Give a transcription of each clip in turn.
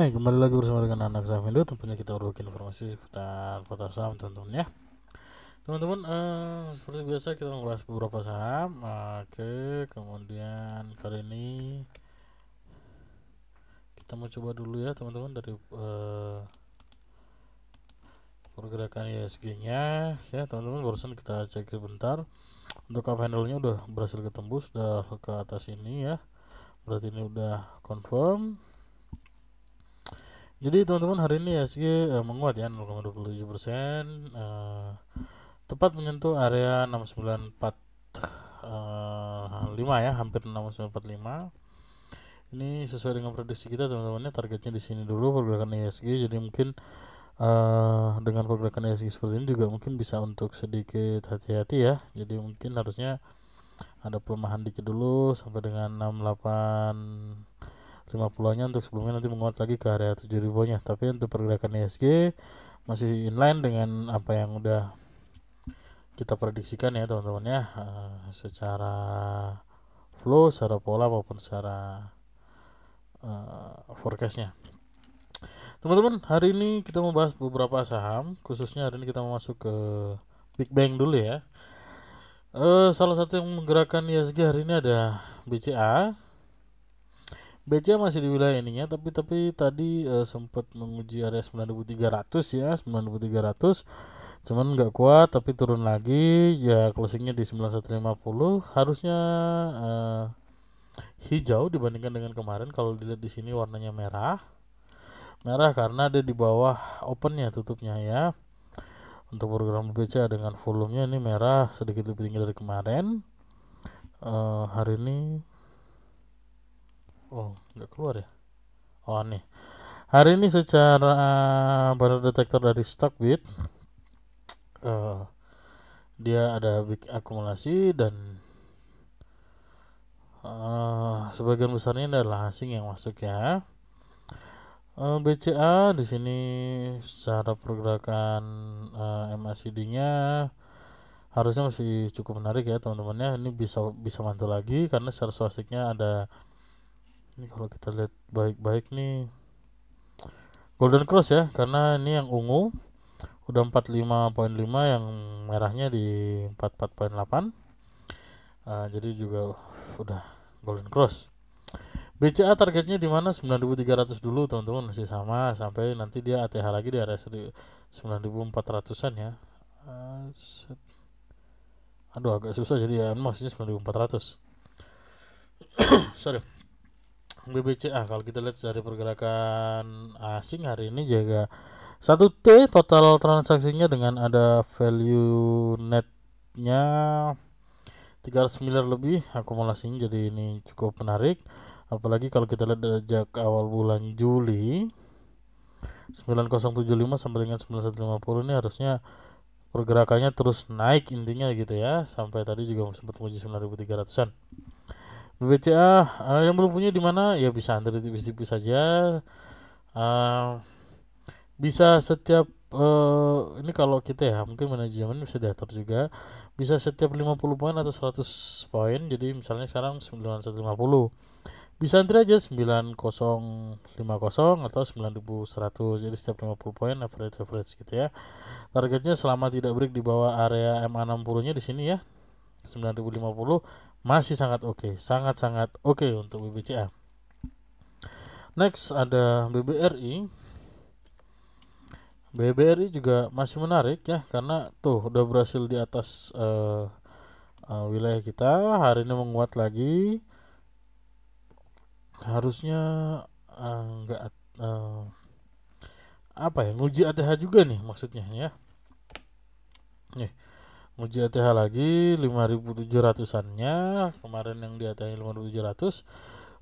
Hai, kembali lagi bersama dengan anak saham Indo. Tentunya kita berbagi informasi seputar pasar saham, teman-teman ya. Teman-teman, seperti biasa kita membahas beberapa saham. Oke, kemudian kali ini kita mau coba dulu ya, teman-teman, dari pergerakan ISG-nya ya, teman-teman. Barusan kita cek sebentar. Untuk up handle-nya udah berhasil ketembus, udah ke atas ini ya. Berarti ini udah confirm. Jadi teman-teman, hari ini ISG menguat ya 0,27%, tepat menyentuh area 6945 ya, hampir 6945. Ini sesuai dengan prediksi kita teman-teman ya, targetnya di sini dulu pergerakan ISG. Jadi mungkin dengan pergerakan ISG seperti ini juga mungkin bisa untuk sedikit hati-hati ya. Jadi mungkin harusnya ada pelemahan dikit dulu sampai dengan 6850-nya untuk sebelumnya nanti menguat lagi ke area 7000-nya. Tapi untuk pergerakan ISG masih inline dengan apa yang udah kita prediksikan ya teman-teman ya, secara flow, secara pola maupun secara forecastnya. Teman-teman, hari ini kita membahas beberapa saham, khususnya hari ini kita mau masuk ke Big Bang dulu ya. Salah satu yang menggerakkan ISG hari ini ada BCA. BCA masih di wilayah ininya, tapi tadi sempat menguji area 9300 ya, 9300. Cuman nggak kuat, tapi turun lagi ya, closingnya di 9150. Harusnya hijau dibandingkan dengan kemarin. Kalau dilihat di sini warnanya merah karena ada di bawah opennya, tutupnya ya. Untuk program BCA dengan volumenya ini merah, sedikit lebih tinggi dari kemarin. Hari ini nggak keluar ya. Nih hari ini secara bar detektor dari Stockbit, dia ada big akumulasi dan sebagian besarnya adalah asing yang masuk ya. BCA di sini secara pergerakan MACD-nya harusnya masih cukup menarik ya teman-teman ya. Ini bisa mantul lagi karena secara swastiknya ada, ini kalau kita lihat baik-baik nih, golden cross ya, karena ini yang ungu udah 45.5, yang merahnya di 44.8. Jadi juga udah golden cross. BCA targetnya di mana? 9300 dulu teman-teman, masih sama sampai nanti dia ATH lagi di area 9400-an ya. Aduh agak susah jadi ya, maksudnya 9400. Sorry. BBCA kalau kita lihat dari pergerakan asing hari ini jaga 1T total transaksinya dengan ada value netnya 300 miliar lebih akumulasinya, jadi ini cukup menarik. Apalagi kalau kita lihat sejak awal bulan Juli 9075 sampai dengan 9150 ini harusnya pergerakannya terus naik intinya gitu ya, sampai tadi juga sempat menguji 9300-an. BBCA yang belum punya di mana ya bisa antri tipis-tipis saja. Bisa setiap ini kalau kita ya mungkin manajemen bisa diatur juga, bisa setiap 50 poin atau 100 poin. Jadi misalnya sekarang 9150, bisa antri aja 9050 atau 9100. Jadi setiap 50 poin average gitu ya. Targetnya selama tidak break di bawah area MA60 nya di sini ya, 9050 masih sangat oke, sangat oke untuk BBCA. Next ada BBRI. BBRI juga masih menarik ya, karena tuh udah berhasil di atas wilayah kita. Hari ini menguat lagi, harusnya nggak apa ya, nguji ATH juga nih maksudnya ya. Nih nguji ATH lagi 5700-annya, kemarin yang di ATH 5700.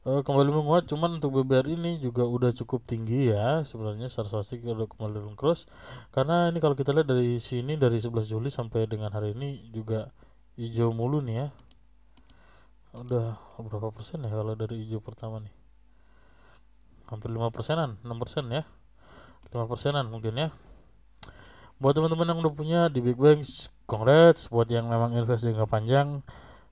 Kembali menguat, cuman untuk BBR ini juga udah cukup tinggi ya sebenarnya. Secara swastik udah kembali turun cross, karena ini kalau kita lihat dari sini dari 11 Juli sampai dengan hari ini juga hijau mulu nih ya. Udah berapa persen ya kalau dari hijau pertama nih, hampir 5%-an, 6% ya, 5%-an mungkin ya. Buat teman-teman yang udah punya di Big Bang, congrats. Buat yang memang invest jangka panjang,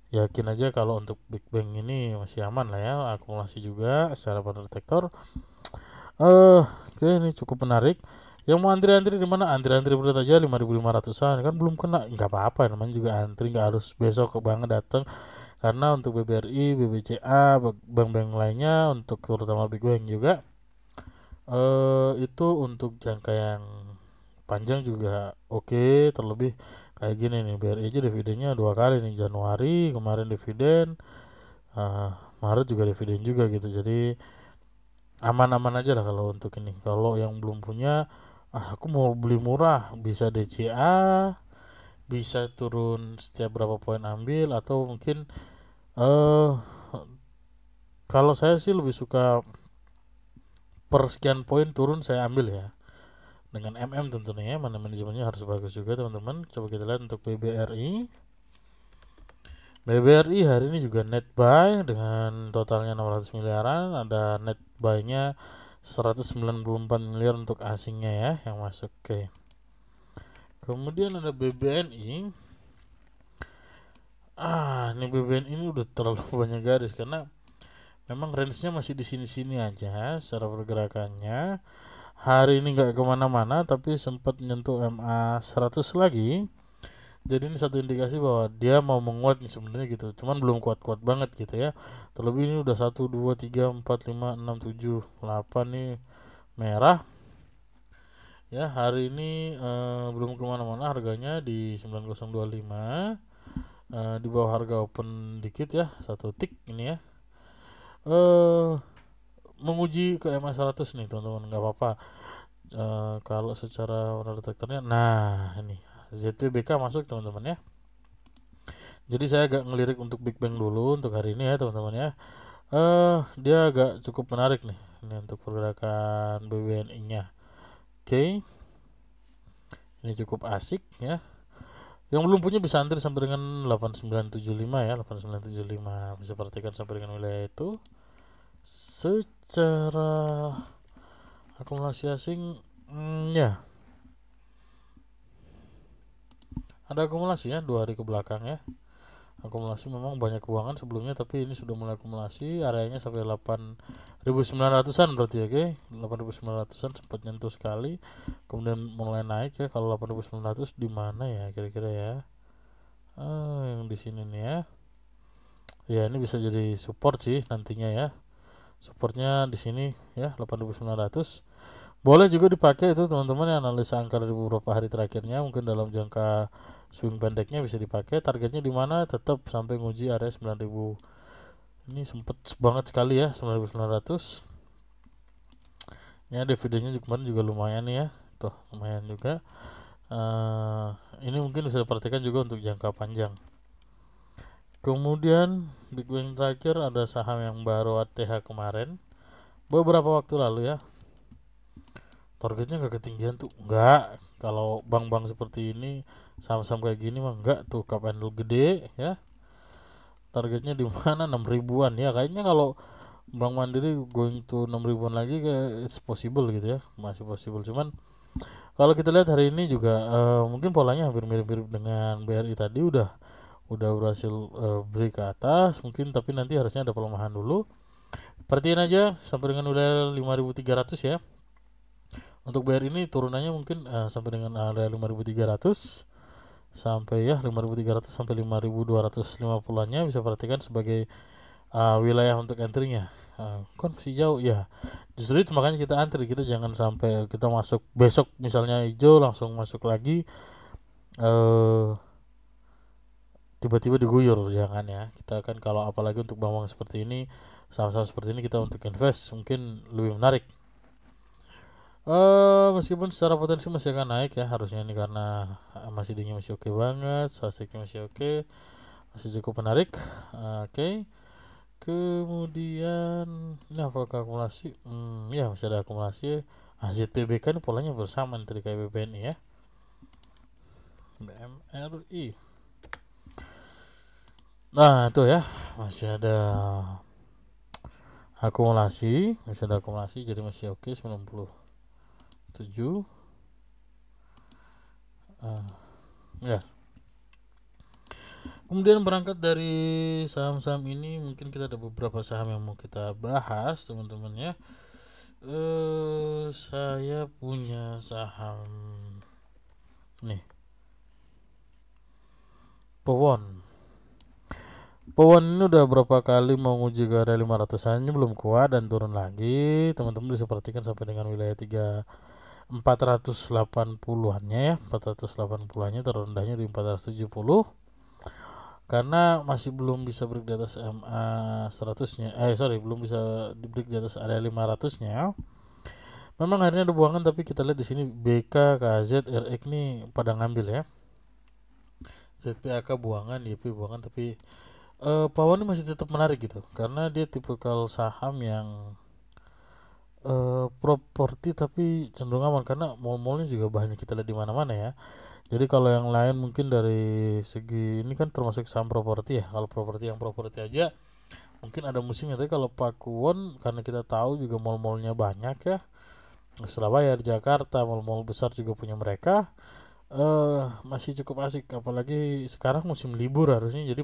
yakin aja kalau untuk Big Bang ini masih aman lah ya, akumulasi juga secara bar detektor. Oke, ini cukup menarik. Yang mau antri-antri di mana? Antri-antri berat aja 5.500-an kan belum kena, nggak apa-apa, namanya juga antri, nggak harus besok ke bank datang. Karena untuk BBRI, BBCA, bank-bank lainnya, untuk terutama Big Bank juga, itu untuk jangka yang panjang juga oke. Terlebih kayak gini nih, BRI aja dividennya 2 kali nih, Januari kemarin dividen, eh, Maret juga dividen juga gitu. Jadi aman-aman aja lah kalau untuk ini. Kalau yang belum punya, aku mau beli murah, bisa DCA, bisa turun setiap berapa poin ambil, atau mungkin eh kalau saya sih lebih suka per sekian poin turun saya ambil ya, dengan tentunya ya, mana manajemennya harus bagus juga teman-teman. Coba kita lihat untuk BBRI hari ini juga net buy dengan totalnya 600 miliaran, ada net buy-nya 194 miliar untuk asingnya ya yang masuk. Oke. Kemudian ada BBNI. Ini BBNI ini udah terlalu banyak garis karena memang range-nya masih di sini-sini aja secara pergerakannya. Hari ini nggak kemana-mana tapi sempat menyentuh MA 100 lagi. Jadi ini satu indikasi bahwa dia mau menguat nih sebenarnya gitu. Cuman belum kuat-kuat banget gitu ya. Terlebih ini udah 1, 2, 3, 4, 5, 6, 7, 8 nih merah. Ya, hari ini belum kemana-mana, harganya di 9025, di bawah harga open dikit ya, satu tick ini ya. Menguji ke MA 100 nih teman-teman, nggak apa-apa. Kalau secara warna detektornya, nah ini ZPBK masuk teman-teman ya. Jadi saya agak ngelirik untuk Big Bang dulu untuk hari ini ya teman-teman ya. Dia agak cukup menarik nih ini untuk pergerakan BBNI nya. Oke, ini cukup asik ya. Yang belum punya bisa antri sampai dengan 8975 ya, 8975 bisa perhatikan sampai dengan wilayah itu. Secara akumulasi asing, ya ada akumulasi ya 2 hari ke belakang ya. Akumulasi memang banyak keuangan sebelumnya, tapi ini sudah mulai akumulasi, areanya sampai 8.900-an berarti ya, oke. 8.900-an sempat nyentuh sekali, kemudian mulai naik ya. Kalau 8.900 di mana ya kira-kira ya? Yang di sini nih ya. Ya ini bisa jadi support sih nantinya ya. Supportnya di sini ya 8.900. Boleh juga dipakai itu teman-teman yang analisa angka dari beberapa hari terakhirnya, mungkin dalam jangka swing pendeknya bisa dipakai. Targetnya di mana? Tetap sampai nguji area 9.000. Ini sempet banget sekali ya 9.900. Ya dividennya kemarin juga lumayan ya. Tuh lumayan juga. Ini mungkin bisa diperhatikan juga untuk jangka panjang. Kemudian Big Bang terakhir ada saham yang baru ATH kemarin beberapa waktu lalu ya. Targetnya nggak ketinggian tuh, nggak. Kalau bank-bank seperti ini, saham-saham kayak gini mah nggak tuh, cup handle gede ya. Targetnya di mana? 6 ribuan ya. Kayaknya kalau Bank Mandiri going to 6 ribuan lagi, kayak it's possible gitu ya, masih possible. Cuman kalau kita lihat hari ini juga mungkin polanya hampir mirip-mirip dengan BRI tadi, udah berhasil break ke atas mungkin, tapi nanti harusnya ada pelemahan dulu. Perhatiin aja sampai dengan wilayah 5.300 ya. Untuk BRI ini turunannya mungkin sampai dengan area 5.300 sampai ya 5.300 sampai 5.250-annya bisa perhatikan sebagai wilayah untuk entry-nya. Kan masih jauh ya. Justru itu makanya kita antri, kita jangan sampai kita masuk besok misalnya hijau langsung masuk lagi, tiba-tiba diguyur, jangan ya. Kita kan kalau apalagi untuk bank seperti ini, saham-saham seperti ini, kita untuk invest mungkin lebih menarik. Meskipun secara potensi masih akan naik ya harusnya ini, karena masih dingin, masih oke banget, statistiknya masih oke, masih cukup menarik. Oke. Kemudian ini apakah akumulasi? Ya masih ada akumulasi. ZPB kan polanya bersama nih tadi kayak BBNI ya. BMRI. Nah itu ya, masih ada akumulasi, jadi masih oke 97. Ya. Kemudian berangkat dari saham-saham ini, mungkin kita ada beberapa saham yang mau kita bahas teman-teman ya. Saya punya saham nih, Powon. Powon ini udah berapa kali mau nguji ke area 500-annya belum kuat dan turun lagi. Teman-teman bisa perhatikan sampai dengan wilayah 480-annya ya, 480-annya terendahnya di 470 karena masih belum bisa break di atas MA 100-nya. Belum bisa di break di atas area 500-nya. Memang hari ini ada buangan, tapi kita lihat di sini BK, KZ, RX nih pada ngambil ya. ZPAK buangan, YP buangan, tapi Pawon ini masih tetap menarik gitu karena dia tipikal saham yang properti tapi cenderung aman karena mall-mallnya juga banyak kita lihat di mana-mana ya. Jadi kalau yang lain mungkin dari segi ini kan termasuk saham properti ya. Kalau properti yang properti aja mungkin ada musimnya, tapi kalau Pakuwon karena kita tahu juga mall-mallnya banyak ya. Surabaya, Jakarta, mall-mall besar juga punya mereka. Masih cukup asik apalagi sekarang musim libur harusnya, jadi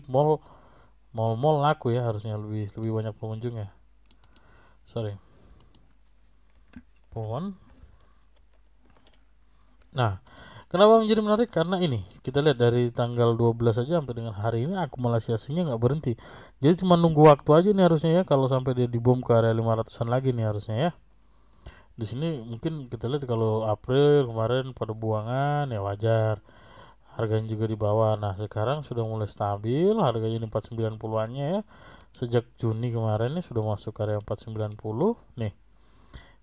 mall-mall laku ya, harusnya lebih banyak pengunjungnya. Pohon. Nah, kenapa menjadi menarik? Karena ini kita lihat dari tanggal 12 saja sampai dengan hari ini akumulasi aslinya nggak berhenti. Jadi cuma nunggu waktu aja nih harusnya ya, kalau sampai dia dibom ke area 500-an lagi nih harusnya ya. Di sini mungkin kita lihat kalau April kemarin pada buangan ya wajar. Harganya juga di bawah. Nah, sekarang sudah mulai stabil, harganya di 490-annya ya. Sejak Juni kemarin nih sudah masuk area 490 nih.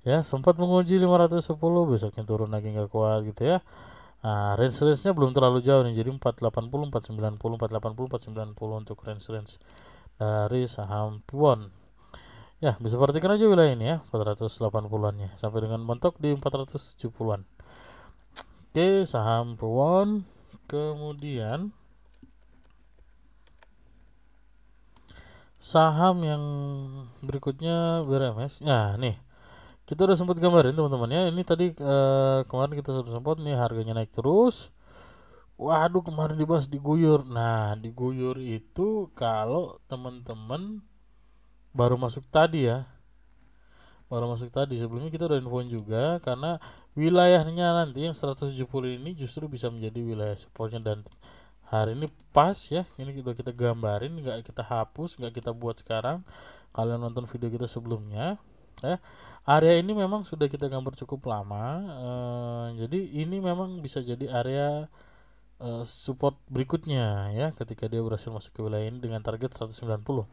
Ya, sempat menguji 510, besoknya turun lagi nggak kuat gitu ya. Nah, range-nya belum terlalu jauh nih, jadi 480, 490, 480, 490 untuk range dari saham Puwon. Ya, bisa perhatikan aja wilayah ini ya, 480-annya sampai dengan mentok di 470-an. Oke, saham Puwon. Kemudian saham yang berikutnya BRMS. Nah, nih kita udah sempat gambarin teman-teman ya. Ini tadi kemarin kita sudah sempat nih harganya naik terus. Waduh, kemarin dibahas diguyur. Nah, diguyur itu kalau teman-teman baru masuk tadi ya. Baru masuk tadi, sebelumnya kita udah infoin juga karena wilayahnya nanti yang 170 ini justru bisa menjadi wilayah supportnya, dan hari ini pas ya. Ini udah kita gambarin, nggak kita hapus, nggak kita buat sekarang. Kalian nonton video kita sebelumnya ya. Area ini memang sudah kita gambar cukup lama, jadi ini memang bisa jadi area support berikutnya ya ketika dia berhasil masuk ke wilayah ini dengan target 190.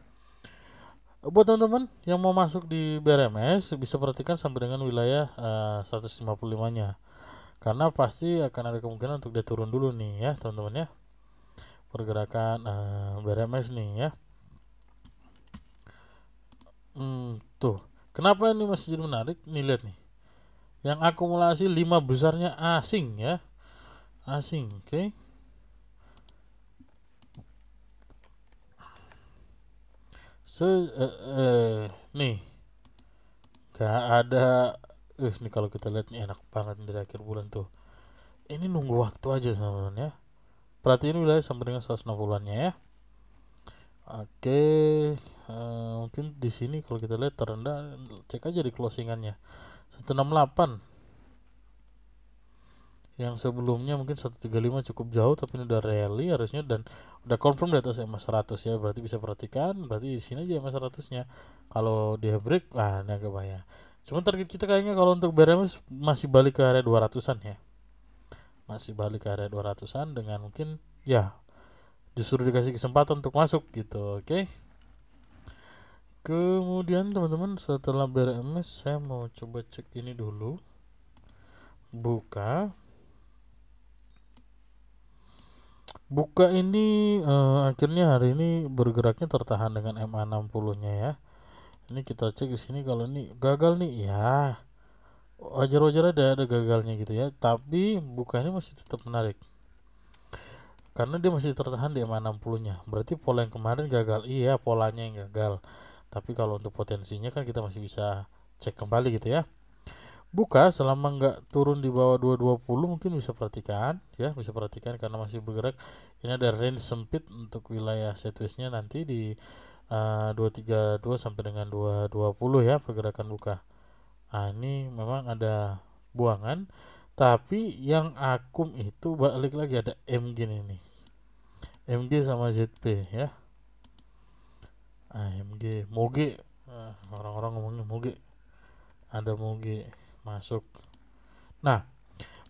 Buat teman-teman yang mau masuk di BRMS bisa perhatikan sampai dengan wilayah 155-nya karena pasti akan ada kemungkinan untuk dia turun dulu nih ya teman-teman ya, pergerakan BRMS nih ya. Tuh kenapa ini masih jadi menarik nih, lihat nih yang akumulasi 5 besarnya asing ya, asing. Oke. Nih gak ada nih kalau kita lihat nih enak banget dari akhir bulan tuh. Ini nunggu waktu aja teman-teman ya. Perhatiin wilayah sampai dengan 160-annya ya. Oke, mungkin di sini kalau kita lihat terendah, cek aja di closingannya 168. Yang sebelumnya mungkin 135 cukup jauh, tapi ini udah rally harusnya dan udah confirm di atas MA 100 ya. Berarti bisa perhatikan, berarti di sini aja MA 100-nya. Kalau dia break, ini agak bahaya. Cuma target kita kayaknya kalau untuk BRMS masih balik ke area 200-an ya. Masih balik ke area 200-an dengan mungkin ya justru dikasih kesempatan untuk masuk gitu. Oke. Kemudian teman-teman setelah BRMS saya mau coba cek ini dulu. Buka ini akhirnya hari ini bergeraknya tertahan dengan MA 60-nya ya. Ini kita cek di sini, kalau ini gagal nih ya. Wajar-wajar ada gagalnya gitu ya. Tapi buka ini masih tetap menarik. Karena dia masih tertahan di MA 60-nya. Berarti pola yang kemarin gagal. Iya, polanya yang gagal. Tapi kalau untuk potensinya kan kita masih bisa cek kembali gitu ya. Buka selama nggak turun di bawah 220 mungkin bisa perhatikan ya, bisa perhatikan karena masih bergerak. Ini ada range sempit untuk wilayah sideways-nya nanti di 232 sampai dengan 220 ya pergerakan buka. Ini memang ada buangan, tapi yang akum itu balik lagi ada MG nih, MG sama ZP ya. MG Moge, orang-orang ngomongnya Moge, ada Moge masuk. Nah,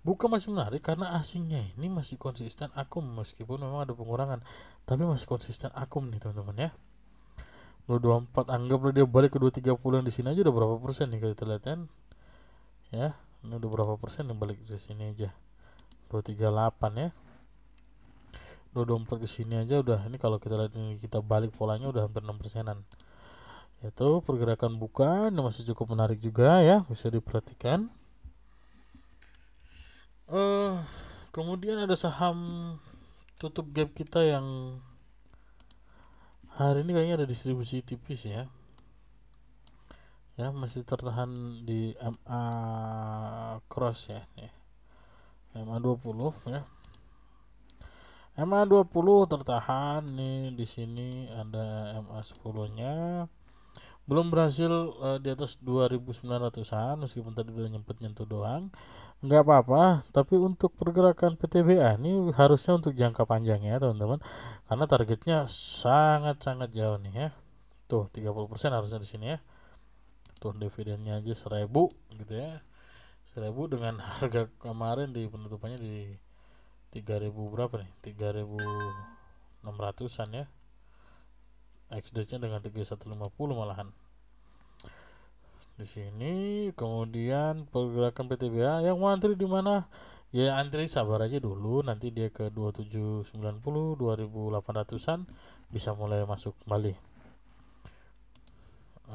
buka masih menarik karena asingnya ini masih konsisten akum, meskipun memang ada pengurangan, tapi masih konsisten akum nih teman-teman ya. 224, anggaplah dia balik ke 230, yang di sini aja udah berapa persen nih kalau kita lihat kan ya. Ini udah berapa persen yang balik di sini aja, 238 ya. 224 ke sini aja udah, ini kalau kita lihat ini kita balik polanya udah hampir 6 persenan. Itu pergerakan buka ini masih cukup menarik juga ya, bisa diperhatikan. Kemudian ada saham tutup gap kita yang hari ini kayaknya ada distribusi tipis ya. Ya, masih tertahan di MA cross ya. MA 20 ya. MA 20 tertahan nih, di sini ada MA 10-nya. Belum berhasil di atas 2900-an, meskipun tadi udah nyentuh doang. Nggak apa-apa, tapi untuk pergerakan PTBA ini harusnya untuk jangka panjang ya teman-teman, karena targetnya sangat-sangat jauh nih ya. Tuh 30% harusnya di sini ya. Tuh dividennya aja 1000 gitu ya. 1000 dengan harga kemarin di penutupannya di 3000 berapa nih? 3600-an ya. XD-nya dengan 3150 malahan. Di sini kemudian pergerakan PTBA yang mau antri di mana? Ya antri sabar aja dulu, nanti dia ke 2790, 2800-an bisa mulai masuk kembali.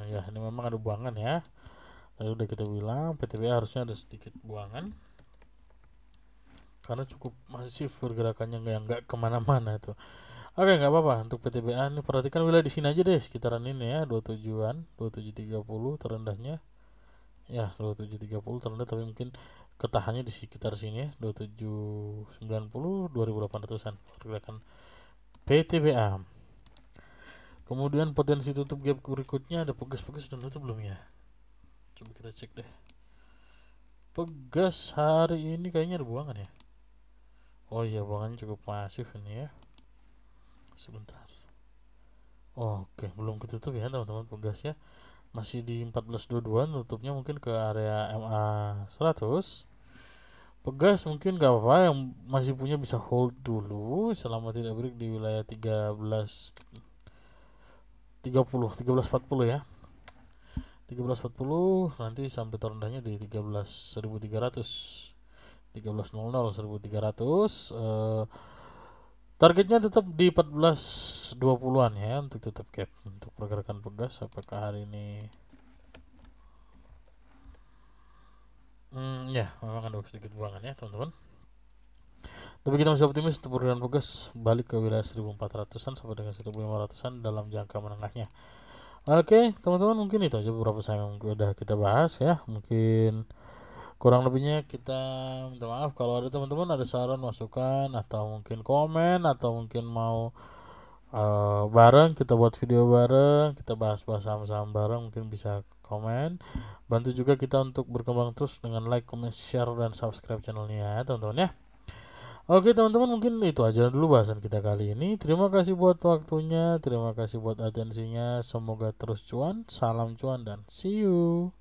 Ya ini memang ada buangan ya. Tadi udah kita bilang PTBA harusnya ada sedikit buangan karena cukup masif pergerakannya, nggak kemana-mana itu. Oke, nggak apa-apa untuk PTBA ini, perhatikan wilayah di sini aja deh, sekitaran ini ya, 27-an, 2730 terendahnya. Ya, 2730 terendah, tapi mungkin ketahannya di sekitar sini ya, 2790, 2800-an pergerakan PTBA. Kemudian potensi tutup gap berikutnya ada Pegas sudah nutup belum ya? Coba kita cek deh. Pegas hari ini kayaknya ada buangan ya. Oh iya, buangannya cukup masif ini ya. Sebentar. Oke, belum ketutup ya teman-teman Pegas ya. Masih di 1422, nutupnya mungkin ke area MA 100. Pegas mungkin gak apa-apa, yang masih punya bisa hold dulu selama tidak break di wilayah 1340 ya. 1340 nanti sampai terendahnya di 13.300, 13.00, 1300. Targetnya tetap di 1420-an ya untuk tutup gap untuk pergerakan Pegas. Apakah hari ini ya memang ada sedikit buangan ya teman-teman, tapi kita masih optimis untuk pergerakan Pegas balik ke wilayah 1400-an sampai dengan 1500-an dalam jangka menengahnya. Oke teman-teman, mungkin itu aja beberapa saham yang udah kita bahas ya. Mungkin kurang lebihnya kita minta maaf kalau ada teman-teman ada saran masukan atau mungkin komen atau mungkin mau bareng kita buat video bareng, kita bahas-bahas saham-saham bareng, mungkin bisa komen. Bantu juga kita untuk berkembang terus dengan like, comment, share, dan subscribe channelnya ya teman-teman ya. Oke teman-teman, mungkin itu aja dulu bahasan kita kali ini. Terima kasih buat waktunya, terima kasih buat atensinya. Semoga terus cuan, salam cuan, dan see you.